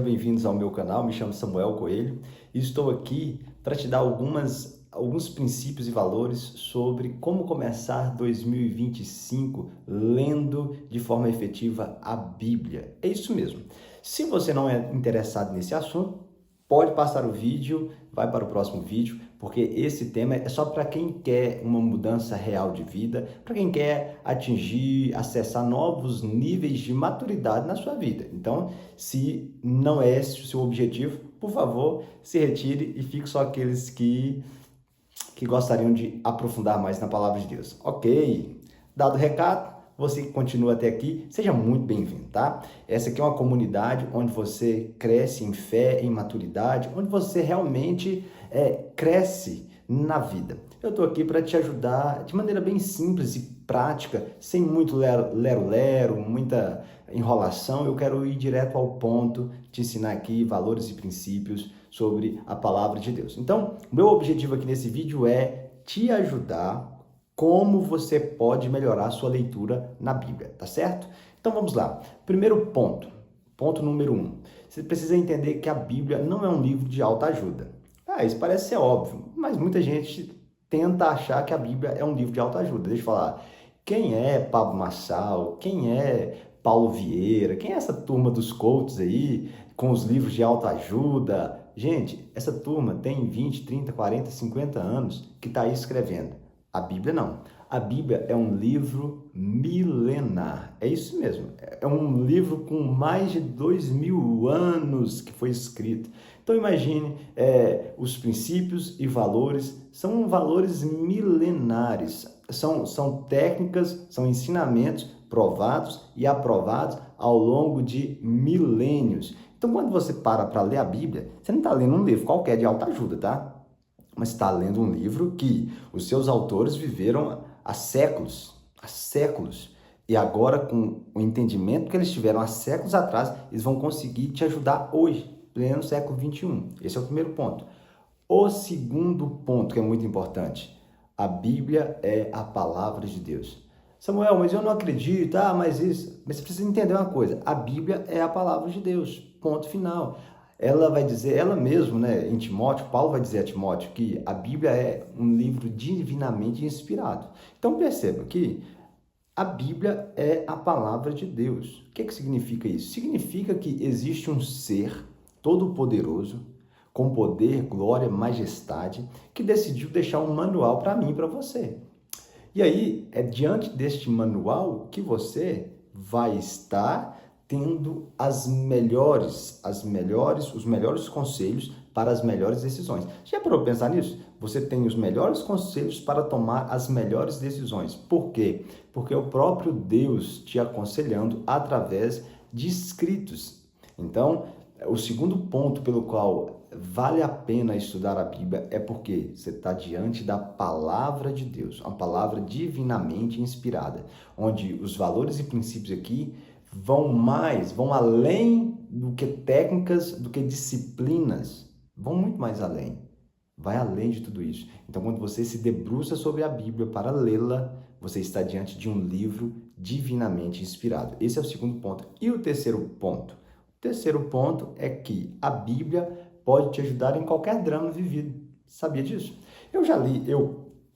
Bem-vindos ao meu canal, me chamo Samuel Coelho e estou aqui para te dar alguns princípios e valores sobre como começar 2025 lendo de forma efetiva a Bíblia. É isso mesmo. Se você não é interessado nesse assunto, pode passar o vídeo, vai para o próximo vídeo, porque esse tema é só para quem quer uma mudança real de vida, para quem quer atingir, acessar novos níveis de maturidade na sua vida. Então, se não é esse o seu objetivo, por favor, se retire e fique só aqueles que gostariam de aprofundar mais na palavra de Deus. Ok, dado o recado, você que continua até aqui, seja muito bem-vindo, tá? Essa aqui é uma comunidade onde você cresce em fé, em maturidade, onde você realmente cresce na vida. Eu estou aqui para te ajudar de maneira bem simples e prática, sem muito lero-lero, muita enrolação. Eu quero ir direto ao ponto, te ensinar aqui valores e princípios sobre a palavra de Deus. Então, meu objetivo aqui nesse vídeo é te ajudar como você pode melhorar a sua leitura na Bíblia, tá certo? Então vamos lá. Primeiro ponto número 1. Você precisa entender que a Bíblia não é um livro de autoajuda. Isso parece ser óbvio, mas muita gente tenta achar que a Bíblia é um livro de autoajuda. Deixa eu falar, quem é Pablo Marçal? Quem é Paulo Vieira? Quem é essa turma dos coaches aí, com os livros de autoajuda? Gente, essa turma tem 20, 30, 40, 50 anos que está aí escrevendo. A Bíblia não. A Bíblia é um livro milenar. É isso mesmo. É um livro com mais de 2000 anos que foi escrito. Então imagine, os princípios e valores são valores milenares. São técnicas, são ensinamentos provados e aprovados ao longo de milênios. Então quando você para ler a Bíblia, você não está lendo um livro qualquer de autoajuda, tá? Mas está lendo um livro que os seus autores viveram há séculos, e agora com o entendimento que eles tiveram há séculos atrás, eles vão conseguir te ajudar hoje, pleno século 21. Esse é o primeiro ponto. O segundo ponto, que é muito importante, a Bíblia é a palavra de Deus. Samuel, mas eu não acredito, mas isso... Mas você precisa entender uma coisa, a Bíblia é a palavra de Deus, ponto final. Ela vai dizer, ela mesma, né, em Timóteo, Paulo vai dizer a Timóteo que a Bíblia é um livro divinamente inspirado. Então perceba que a Bíblia é a palavra de Deus. O que significa isso? Significa que existe um ser todo-poderoso, com poder, glória, majestade, que decidiu deixar um manual para mim e para você. E aí, é diante deste manual que você vai estar tendo os melhores conselhos para as melhores decisões. Já parou para pensar nisso? Você tem os melhores conselhos para tomar as melhores decisões. Por quê? Porque é o próprio Deus te aconselhando através de escritos. Então, o segundo ponto pelo qual vale a pena estudar a Bíblia é porque você está diante da palavra de Deus, uma palavra divinamente inspirada, onde os valores e princípios aqui vão além do que técnicas, do que disciplinas, vão muito mais além, vai além de tudo isso. Então, quando você se debruça sobre a Bíblia para lê-la, você está diante de um livro divinamente inspirado. Esse é o segundo ponto. E o terceiro ponto? O terceiro ponto é que a Bíblia pode te ajudar em qualquer drama vivido. Sabia disso?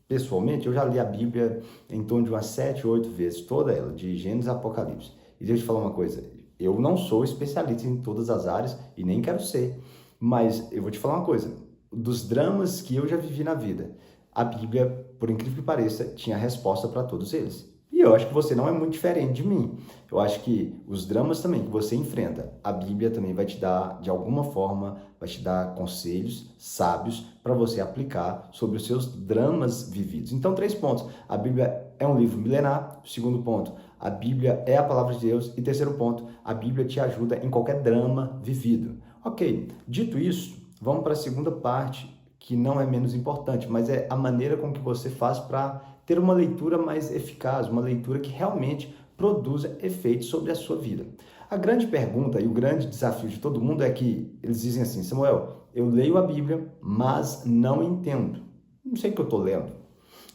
Pessoalmente, eu já li a Bíblia em torno de umas 7 ou 8 vezes, toda ela, de Gênesis a Apocalipse. E deixa eu te falar uma coisa, eu não sou especialista em todas as áreas e nem quero ser, mas eu vou te falar uma coisa, dos dramas que eu já vivi na vida, a Bíblia, por incrível que pareça, tinha resposta para todos eles. E eu acho que você não é muito diferente de mim. Eu acho que os dramas também que você enfrenta, a Bíblia também vai te dar, de alguma forma, vai te dar conselhos sábios para você aplicar sobre os seus dramas vividos. Então, 3 pontos. A Bíblia é um livro milenar. Segundo ponto, a Bíblia é a palavra de Deus. E terceiro ponto, a Bíblia te ajuda em qualquer drama vivido. Ok, dito isso, vamos para a segunda parte, que não é menos importante, mas é a maneira com que você faz para ter uma leitura mais eficaz, uma leitura que realmente produza efeitos sobre a sua vida. A grande pergunta e o grande desafio de todo mundo é que eles dizem assim, Samuel, eu leio a Bíblia, mas não entendo. Não sei o que eu estou lendo.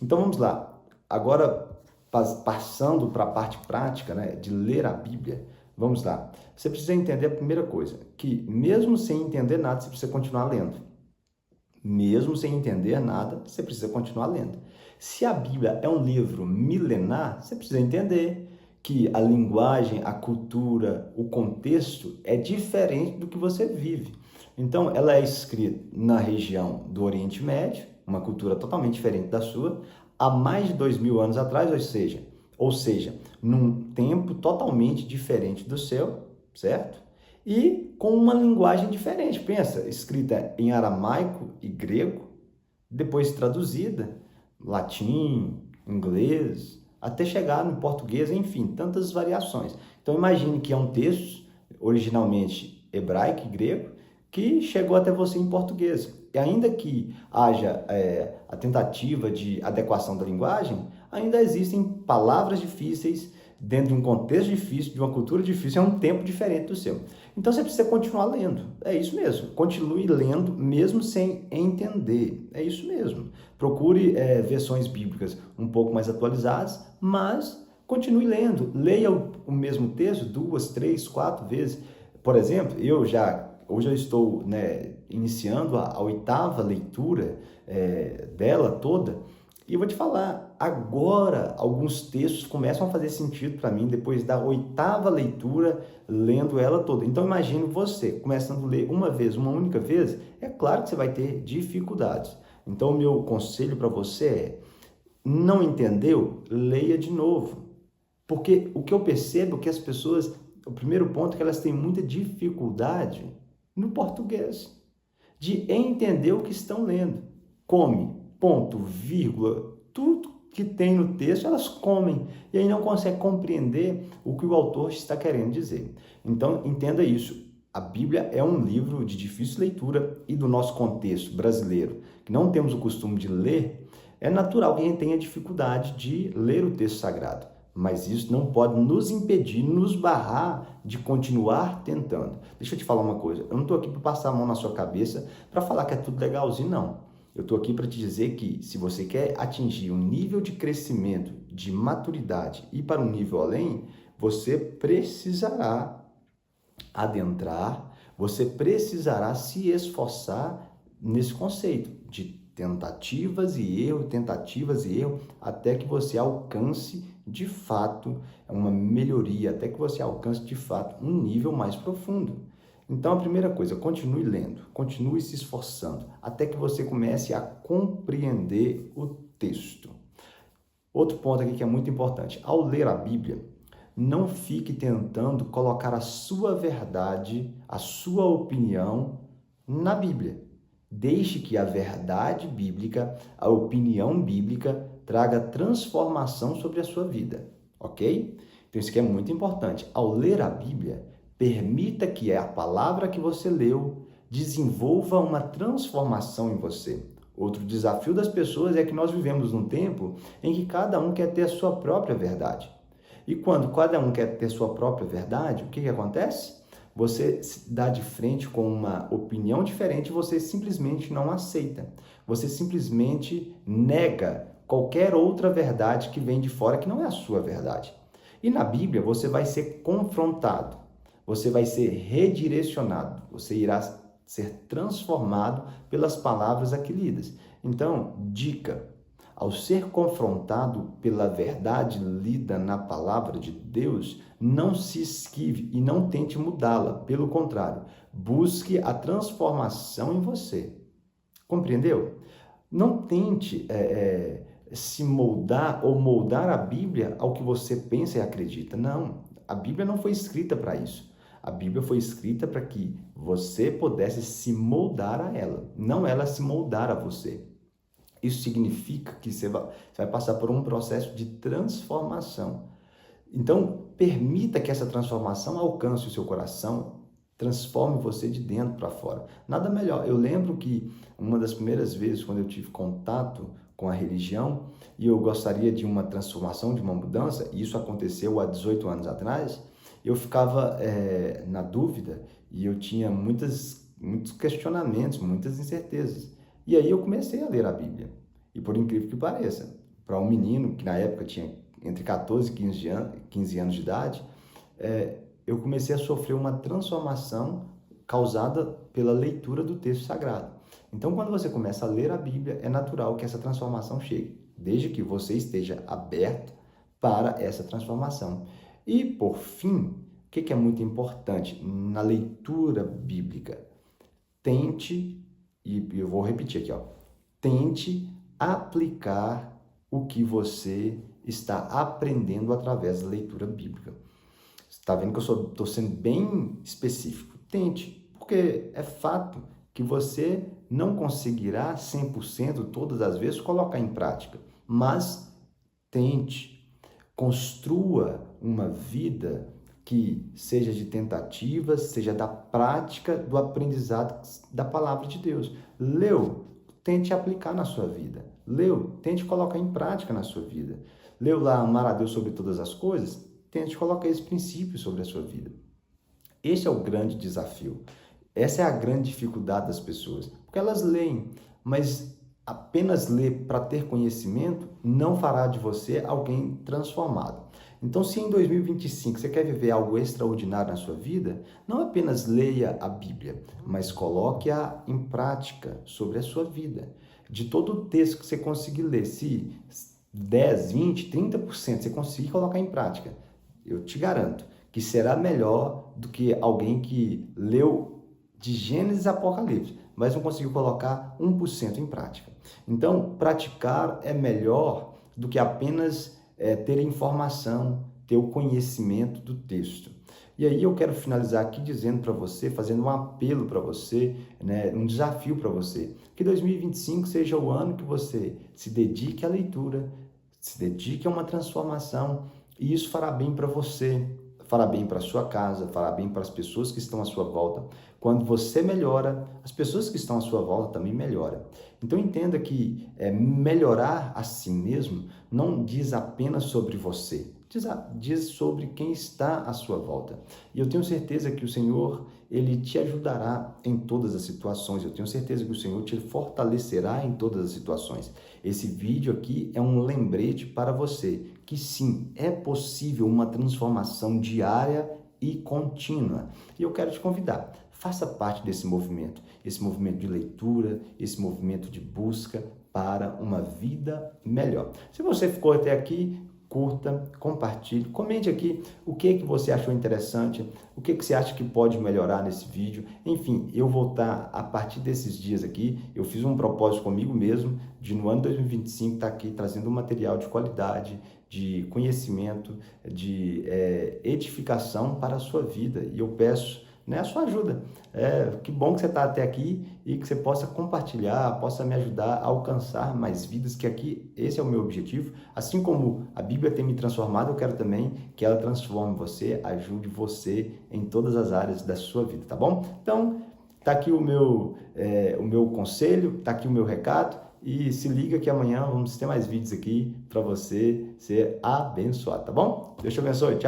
Então vamos lá. Agora, passando para a parte prática, né, de ler a Bíblia, Vamos lá. Você precisa entender a primeira coisa, que mesmo sem entender nada, você precisa continuar lendo. Mesmo sem entender nada, você precisa continuar lendo. Se a Bíblia é um livro milenar, você precisa entender que a linguagem, a cultura, o contexto é diferente do que você vive. Então, ela é escrita na região do Oriente Médio, uma cultura totalmente diferente da sua, há mais de 2000 anos atrás, ou seja, num tempo totalmente diferente do seu, certo? E com uma linguagem diferente. Pensa, escrita em aramaico e grego, depois traduzida, latim, inglês, até chegar no português, enfim, tantas variações. Então imagine que é um texto originalmente hebraico e grego que chegou até você em português. E ainda que haja a tentativa de adequação da linguagem, ainda existem palavras difíceis dentro de um contexto difícil, de uma cultura difícil, é um tempo diferente do seu. Então você precisa continuar lendo. É isso mesmo. Continue lendo mesmo sem entender. É isso mesmo. Procure versões bíblicas um pouco mais atualizadas, mas continue lendo. Leia o mesmo texto 2, 3, 4 vezes. Por exemplo, hoje eu estou, iniciando a 8ª leitura dela toda, e eu vou te falar, agora alguns textos começam a fazer sentido para mim depois da 8ª leitura, lendo ela toda. Então imagine você começando a ler uma única vez, é claro que você vai ter dificuldades. Então o meu conselho para você é, não entendeu? Leia de novo. Porque o que eu percebo é que as pessoas, o primeiro ponto é que elas têm muita dificuldade no português, de entender o que estão lendo. Come, ponto, vírgula, tudo que tem no texto, elas comem, e aí não conseguem compreender o que o autor está querendo dizer. Então, entenda isso. A Bíblia é um livro de difícil leitura e do nosso contexto brasileiro, que não temos o costume de ler, é natural que a gente tenha dificuldade de ler o texto sagrado. Mas isso não pode nos impedir, nos barrar de continuar tentando. Deixa eu te falar uma coisa, eu não estou aqui para passar a mão na sua cabeça para falar que é tudo legalzinho, não. Eu estou aqui para te dizer que se você quer atingir um nível de crescimento, de maturidade e para um nível além, você precisará adentrar, você precisará se esforçar nesse conceito de tentativas e erro, até que você alcance de fato uma melhoria, até que você alcance de fato um nível mais profundo. Então, a primeira coisa, continue lendo, continue se esforçando, até que você comece a compreender o texto. Outro ponto aqui que é muito importante, ao ler a Bíblia, não fique tentando colocar a sua verdade, a sua opinião na Bíblia. Deixe que a verdade bíblica, a opinião bíblica, traga transformação sobre a sua vida, ok? Então isso aqui é muito importante. Ao ler a Bíblia, permita que a palavra que você leu desenvolva uma transformação em você. Outro desafio das pessoas é que nós vivemos num tempo em que cada um quer ter a sua própria verdade. E quando cada um quer ter sua própria verdade, o que acontece? Você se dá de frente com uma opinião diferente, você simplesmente não aceita. Você simplesmente nega qualquer outra verdade que vem de fora, que não é a sua verdade. E na Bíblia você vai ser confrontado, você vai ser redirecionado, você irá ser transformado pelas palavras aqui lidas. Então, dica: ao ser confrontado pela verdade lida na palavra de Deus, não se esquive e não tente mudá-la. Pelo contrário, busque a transformação em você. Compreendeu? Não tente se moldar ou moldar a Bíblia ao que você pensa e acredita. Não, a Bíblia não foi escrita para isso. A Bíblia foi escrita para que você pudesse se moldar a ela, não ela se moldar a você. Isso significa que você vai passar por um processo de transformação. Então, permita que essa transformação alcance o seu coração, transforme você de dentro para fora. Nada melhor. Eu lembro que uma das primeiras vezes quando eu tive contato com a religião e eu gostaria de uma transformação, de uma mudança, e isso aconteceu há 18 anos atrás, eu ficava na dúvida e eu tinha muitos questionamentos, muitas incertezas. E aí eu comecei a ler a Bíblia. E por incrível que pareça, para um menino que na época tinha entre 14 e 15 anos de idade, eu comecei a sofrer uma transformação causada pela leitura do texto sagrado. Então, quando você começa a ler a Bíblia, é natural que essa transformação chegue, desde que você esteja aberto para essa transformação. E, por fim, o que é muito importante na leitura bíblica? Tente, e eu vou repetir aqui, tente aplicar o que você está aprendendo através da leitura bíblica. Você está vendo que eu estou sendo bem específico. Tente, porque é fato que você não conseguirá 100% todas as vezes colocar em prática, mas tente, construa uma vida que seja de tentativas, seja da prática do aprendizado da palavra de Deus. Leu, tente aplicar na sua vida. Leu, tente colocar em prática na sua vida. Leu lá amar a Deus sobre todas as coisas? Tente colocar esse princípio sobre a sua vida. Este é o grande desafio. Essa é a grande dificuldade das pessoas, porque elas leem, mas apenas ler para ter conhecimento não fará de você alguém transformado. Então, se em 2025 você quer viver algo extraordinário na sua vida, não apenas leia a Bíblia, mas coloque-a em prática sobre a sua vida. De todo o texto que você conseguir ler, se 10, 20, 30% você conseguir colocar em prática, eu te garanto que será melhor do que alguém que leu de Gênesis a Apocalipse, mas não conseguiu colocar 1% em prática. Então, praticar é melhor do que apenas ter informação, ter o conhecimento do texto. E aí eu quero finalizar aqui dizendo para você, fazendo um apelo para você, né, um desafio para você, que 2025 seja o ano que você se dedique à leitura, se dedique a uma transformação, e isso fará bem para você, fará bem para a sua casa, fará bem para as pessoas que estão à sua volta. Quando você melhora, as pessoas que estão à sua volta também melhoram. Então entenda que melhorar a si mesmo não diz apenas sobre você, diz sobre quem está à sua volta. E eu tenho certeza que o Senhor, Ele te ajudará em todas as situações. Eu tenho certeza que o Senhor te fortalecerá em todas as situações. Esse vídeo aqui é um lembrete para você que sim, é possível uma transformação diária e contínua. E eu quero te convidar, faça parte desse movimento, esse movimento de leitura, esse movimento de busca para uma vida melhor. Se você ficou até aqui, curta, compartilhe, comente aqui o que você achou interessante, o que você acha que pode melhorar nesse vídeo. Enfim, eu vou estar, a partir desses dias aqui, eu fiz um propósito comigo mesmo, de no ano 2025 estar aqui trazendo um material de qualidade, de conhecimento, de edificação para a sua vida. E eu peço a sua ajuda. Que bom que você está até aqui e que você possa compartilhar, possa me ajudar a alcançar mais vidas, que aqui esse é o meu objetivo. Assim como a Bíblia tem me transformado, eu quero também que ela transforme você, ajude você em todas as áreas da sua vida, tá bom? Então, tá aqui o meu conselho, tá aqui o meu recado. E se liga que amanhã vamos ter mais vídeos aqui para você ser abençoado, tá bom? Deus te abençoe, tchau!